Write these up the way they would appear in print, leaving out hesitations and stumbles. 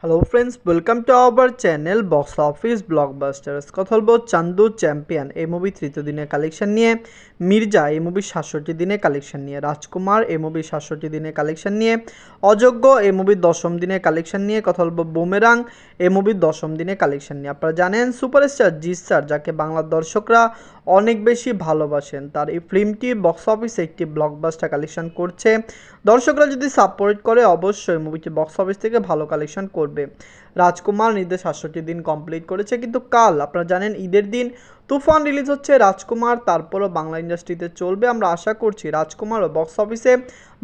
Hello friends welcome to our channel box office blockbusters कथा बोलो Chandu champion ए movie तृतीय दिने कलेक्शन निये मिर्जा ए मुवी 67 दिने कलेक्शन निये राजकुमार ए मुवी 67 दिने कलेक्शन निये अयोग्य ए मुवी दशम दिने कलेक्शन निये कथा बोलो बुमेरांग ए मुवी दशम दिने कलेक्शन निये आपनारा जानेन सुपारस्टार जित स्टार जाके बांगला दर्शकरा अनेक बेशी भालोबासेन तार এই फिल्मটি बक्स अफिसे একটি ব্লকবাস্টার কালেকশন করছে দর্শকরা যদি সাপোর্ট করে অবশ্যই মুভিটি বক্স অফিস থেকে ভালো কালেকশন করবে রাজকুমার নির্দেশ ৬৭ দিন কমপ্লিট করেছে কিন্তু কাল আপনারা জানেন ঈদের দিন তুফান রিলিজ হচ্ছে রাজকুমার তারপরও বাংলা ইন্ডাস্ট্রিতে চলবে আমরা আশা করছি রাজকুমারও বক্স অফিসে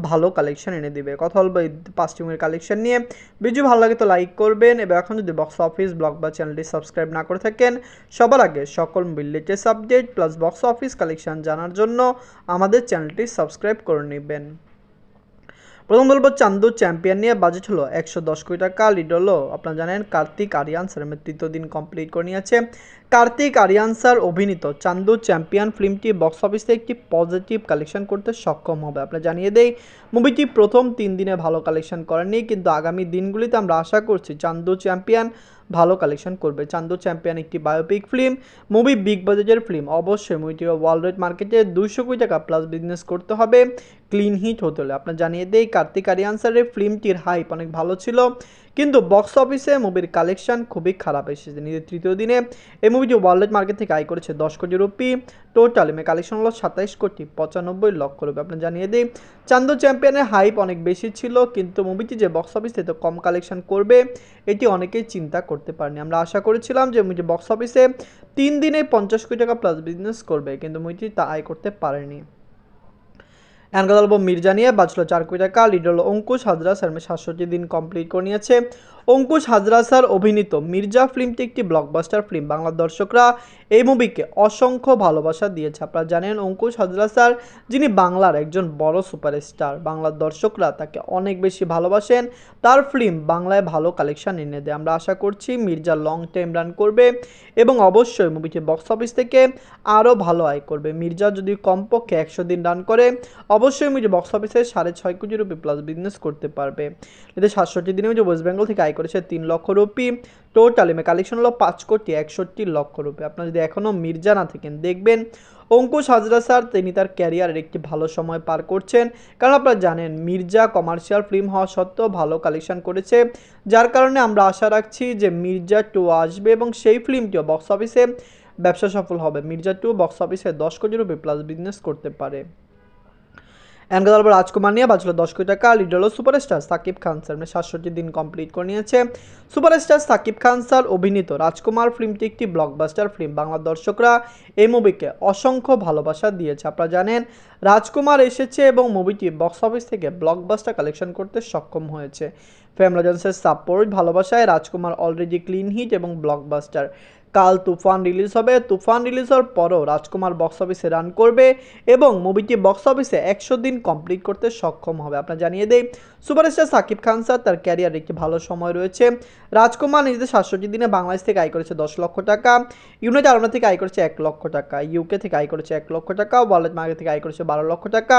ভালো কালেকশন এনে দিবে কথা বলবো এই ৫টি মুভির কালেকশন নিয়ে ভিডিও ভালো লাগে তো লাইক করবেন এবং এখন যদি বক্স অফিস ব্লগ বা চ্যানেলটি সাবস্ক্রাইব না করে থাকেন সবার আগে সকল মুভির latest update plus box office collection জানার জন্য আমাদের চ্যানেলটি সাবস্ক্রাইব করে নেবেন। প্রথম বলবো চান্দু চ্যাম্পিয়ন নিয়ে বাজেট হলো ১১০ কোটি টাকা লিড হলো আপনারা জানেন কার্তিক আরিয়ান স্যারের তৃতীয় দিন কমপ্লিট করে নিয়েছে কার্তিক আরিয়ান স্যার অভিনীত চান্দু চ্যাম্পিয়ন ফিল্মটি বক্স অফিসে একটি পজিটিভ কালেকশন করতে সক্ষম হবে আপনারা জানিয়ে দেই মুভিটি প্রথম ৩ দিনে ভালো কালেকশন করেনি কিন্তু আগামী দিনগুলিতে আমরা আশা করছি চান্দু চ্যাম্পিয়ন ভালো কালেকশন করবে চান্দু চ্যাম্পিয়ন একটি বায়োপিক ফিল্ম মুভি বিগ বাজেটের ফিল্ম অবশ্যই মুভিটি ওয়ার্ল্ড ওয়াইড মার্কেটে ২০০ কোটি টাকা প্লাস বিজনেস করতে হবে ক্লিন হিট হতে হলে আপনারা জানিয়ে দেই কার্তিক আরিয়ান স্যারের ফিল্মটির হাইপ অনেক ভালো ছিল কিন্তু বক্স অফিসে মুভির কালেকশন খুবই খারাপ এসেছে নিজের তৃতীয় দিনে এই মুভিটি ওয়ার্ল্ড ওয়াইড মার্কেট থেকে আয় করেছে ১০ কোটি রুপি টোটাল কালেকশন হলো ২৭ কোটি ৯৫ লক্ষ রুপি আপনারা জানিয়ে দিই চান্দু চ্যাম্পিয়নের হাইপ অনেক বেশি ছিল কিন্তু মুভিটি যে বক্স অফিসে তো কম কালেকশন করবে এটি অনেকেই চিন্তা করতে পারেনি আমরা আশা করেছিলাম যে মুভিটি বক্স অফিসে ৩ দিনে ৫০ কোটি টাকা প্লাস বিজনেস করবে কিন্তু মুভিটি তা আয় করতে পারেনি। কথা বলবো মির্জা নিয়ে বাঁচলো ৪ কোটি টাকা লিড হলো অঙ্কুশ হাজরা স্যার ৬৭ দিন কমপ্লিট করে নিয়েছে অঙ্কুশ হাজরা স্যার অভিনীত মির্জা ফিল্মটি একটি ব্লকবাস্টার ফিল্ম বাংলার দর্শকরা এই মুভিকে অসংখ্য ভালোবাসা দিয়েছে আপনারা জানেন অঙ্কুশ হাজরা স্যার যিনি বাংলার একজন বড় সুপারস্টার বাংলার দর্শকরা তাকে অনেক বেশি ভালোবাসেন তার ফিল্ম বাংলায় ভালো কালেকশন এনে দেয় আমরা আশা করছি মির্জা লং টাইম রান করবে এবং অবশ্যই মুভিটি বক্স অফিস থেকে আরও ভালো আয় করবে মির্জা যদি কমপক্ষে ১০০ দিন রান করে অবশ্যই মুভিটি বক্স অফিসে ৬.৫ কোটি রুপি প্লাস বিজনেস করতে পারবে এতে ৬৭ দিনে মুভিটি ওয়েস্ট বেঙ্গল থেকে আয় করেছে ৩ লক্ষ রুপি টোটাল কালেকশন হলো ৫ কোটি ৬১ লক্ষ রুপি আপনারা যদি এখনও মির্জা না থাকেন দেখবেন অঙ্কুশ হাজরা স্যার তিনি তার ক্যারিয়ারের একটি ভালো সময় পার করছেন কারণ আপনারা জানেন মির্জা কমার্শিয়াল ফিল্ম হওয়া সত্ত্বেও ভালো কালেকশন করেছে যার কারণে আমরা আশা রাখছি যে মির্জা ২ আসবে এবং সেই ফিল্মটিও বক্স অফিসে ব্যবসা সফল হবে মির্জা ২ বক্স অফিসে ১০ কোটি রুপি প্লাস বিজনেস করতে পারে। কথা বলবো রাজকুমার নিয়ে বাঁচলো ১০ কোটি টাকা লিড হলো সুপারস্টার সাকিব খান স্যার ৬৭ দিন কমপ্লিট করে নিয়েছে সুপারস্টার সাকিব খান স্যার অভিনীত রাজকুমার ফিল্মটি একটি ব্লকবাস্টার ফিল্ম বাংলার দর্শকরা এই মুভিকে অসংখ্য ভালোবাসা দিয়েছে আপনারা জানেন রাজকুমার এসেছে এবং মুভিটি বক্স অফিস থেকে ব্লকবাস্টার কালেকশন করতে সক্ষম হয়েছে ফ্যামিলি অডিয়েন্সের সাপোর্ট ভালোবাসায় রাজকুমার অলরেডি ক্লিন হিট এবং ব্লকবাস্টার কাল তুফান রিলিজ হবে তুফান রিলিজ হওয়ার পরও রাজকুমার বক্স অফিসে রান করবে এবং মুভিটি বক্স অফিসে ১০০ দিন কমপ্লিট করতে সক্ষম হবে আপনারা জানিয়ে দেই সুপারস্টার সাকিব খান স্যার তার ক্যারিয়ারে একটি ভালো সময় রয়েছে রাজকুমার নিজেদের ৬৭ দিনে বাংলাদেশ থেকে আয় করেছে ১০ লক্ষ টাকা ইউনাইটেড আরব থেকে আয় করেছে ১ লক্ষ টাকা ইউকে থেকে আয় করেছে ১ লক্ষ টাকা ওয়ার্ল্ড মার্কেট থেকে আয় করেছে ১২ লক্ষ টাকা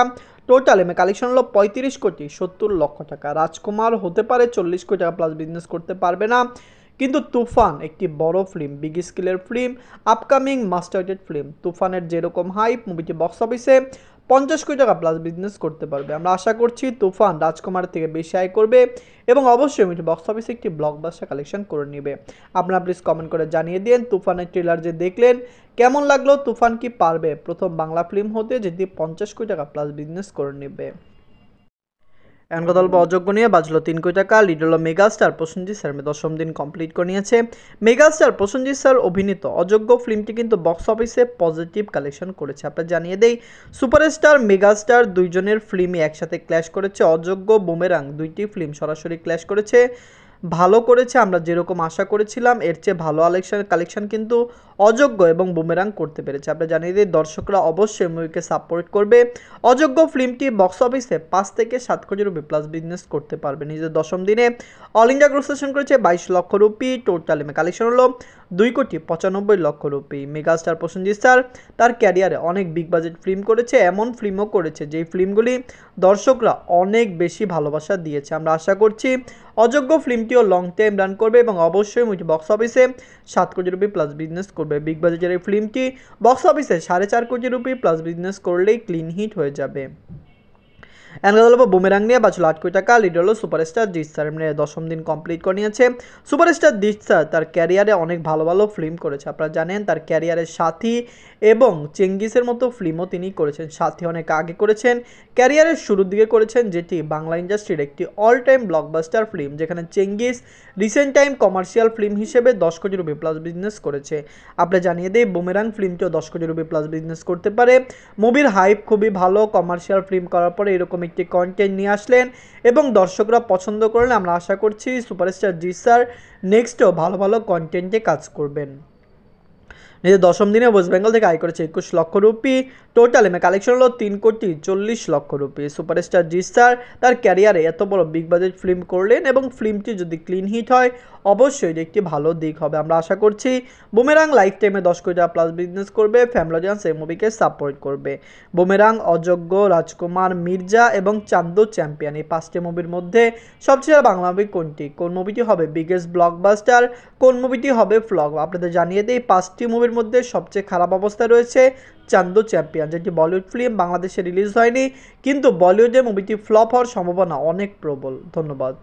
টোটাল কালেকশন হলো ৩৫ কোটি ৭০ লক্ষ টাকা রাজকুমার হতে পারে ৪০ কোটি টাকা প্লাস বিজনেস করতে পারবে না কিন্তু তুফান একটি বড় ফিল্ম বিগ স্কেলের ফিল্ম আপকামিং মাস্টার্ডেড ফিল্ম তুফানের যেরকম হাইপ মুভিটি বক্স অফিসে ৫০ কোটি টাকা প্লাস বিজনেস করতে পারবে আমরা আশা করছি তুফান রাজকুমার থেকে বেশি আয় করবে এবং অবশ্যই মুভিটি বক্স অফিসে একটি ব্লকবাস্টার কালেকশন করে নেবে আপনারা প্লিজ কমেন্ট করে জানিয়ে দিন তুফানের ট্রেলার যে দেখলেন কেমন লাগলো তুফান কি পারবে প্রথম বাংলা ফিল্ম হতে যেটি ৫০ কোটি টাকা প্লাস বিজনেস করে নেবে। কথা বলবো অযোগ্য নিয়ে বাজলো ৩ কোটি টাকা লিড হলো মেগাস্টার প্রসেনজিৎ স্যার ১০ম দিন কমপ্লিট করে নিয়েছে মেগাস্টার প্রসেনজিৎ স্যার অভিনীত অযোগ্য ফিল্মটি কিন্তু বক্স অফিসে পজিটিভ কালেকশন করেছে আপনারা জানিয়ে দেই সুপারস্টার মেগাস্টার দুইজনের ফিল্মই একসাথে ক্ল্যাশ করেছে অযোগ্য বুমেরাং দুইটি ফিল্ম সরাসরি ক্ল্যাশ করেছে ভালো করেছে আমরা যেরকম আশা করেছিলাম এর চেয়ে ভালো কালেকশন কিন্তু অযোগ্য এবং বুমেরাং করতে পেরেছে আপনারা জানিয়ে দিই দর্শকরা অবশ্যই মুভিকে সাপোর্ট করবে অযোগ্য ফিল্মটি বক্স অফিসে ৫ থেকে ৭ কোটি রুপি প্লাস বিজনেস করতে পারবে নিজের ১০ম দিনে অল ইন্ডিয়া গ্রস করেছে ২২ লক্ষ রুপি টোটাল কালেকশন হলো 2,95,00,000 রুপি। মেগাস্টার প্রসেনজিৎ স্যার তার ক্যারিয়ারে অনেক বিগ বাজেট ফিল্ম করেছে, এমন ফিল্মও করেছে যেই ফিল্মগুলি দর্শকরা অনেক বেশি ভালোবাসা দিয়েছে। আমরা আশা করছি অযোগ্য ফিল্মটিও লং টাইম রান করবে এবং অবশ্যই মুভিটি বক্স অফিসে 7 কোটি রুপি প্লাস বিজনেস করবে। বিগ বাজেটের এই ফিল্মটি বক্স অফিসে 4.5 কোটি রুপি প্লাস বিজনেস করলেই ক্লিন হিট হয়ে যাবে। এনগেল বুমেরাং নিয়ে বাঁচল 8 কোটি টাকা। লিড হলো সুপারস্টার জিৎ স্যার, এমনি 10ম দিন কমপ্লিট করে নিয়েছে। সুপারস্টার জিৎ স্যার তার ক্যারিয়ারে অনেক ভালো ভালো ফিল্ম করেছে। আপনারা জানেন তার ক্যারিয়ারে সাথী এবং চেঙ্গিসের মতো ফিল্মও তিনি করেছেন। সাথী অনেক আগে করেছেন, ক্যারিয়ারের শুরুর দিকে করেছেন, যেটি বাংলা ইন্ডাস্ট্রির একটি অল টাইম ব্লকবাস্টার ফিল্ম, যেখানে Genghis recent time commercial film হিসেবে 10 কোটি রুপি প্লাস বিজনেস করেছে। আপনারা জানিয়ে দেই বুমেরাং ফিল্মটিও 10 কোটি রুপি প্লাস বিজনেস করতে পারে। মুভির হাইপ খুবই ভালো, কমার্শিয়াল ফিল্ম করার পরে এরকম একটি কন্টেন্ট নিয়ে আসলেন এবং দর্শকরা পছন্দ করলেন। আমরা আশা করছি সুপারস্টার জিৎ স্যার নেক্সটও ভালো ভালো কন্টেন্টে কাজ করবেন। নিজের 10ম দিনে ওয়েস্ট বেঙ্গল থেকে আয় করেছে 21 লক্ষ রুপি। টোটাল কালেকশন হলো 3,40,00,000 রুপি। সুপারস্টার জিৎ স্যার তার ক্যারিয়ারে এত বড় বিগ বাজেট ফিল্ম করলেন এবং ফিল্মটি যদি ক্লিন হিট হয় অবশ্যই এটি একটি ভালো দিক হবে। আমরা আশা করছি বুমেরাং লাইফ টাইমে 10 কোটি টাকা প্লাস বিজনেস করবে। ফ্যামিলি অডিয়েন্স এই মুভিকে সাপোর্ট করবে। বুমেরাং, অযোগ্য, রাজকুমার, মির্জা এবং চান্দু চ্যাম্পিয়ন এই 5টি মুভির মধ্যে সবচেয়ে বাংলা মুভি কোনটি? কোন মুভিটি হবে বিগেস্ট ব্লকবাস্টার? কোন মুভিটি হবে ফ্লপ? আপনাদের জানিয়ে দিই 5টি মুভির মধ্যে সবচেয়ে খারাপ অবস্থায় রয়েছে চান্দু চ্যাম্পিয়ন, যেটি বলিউড ফিল্ম, বাংলাদেশে রিলিজ হয়নি, কিন্তু বলিউডে মুভিটি ফ্লপ হওয়ার সম্ভাবনা অনেক প্রবল। ধন্যবাদ।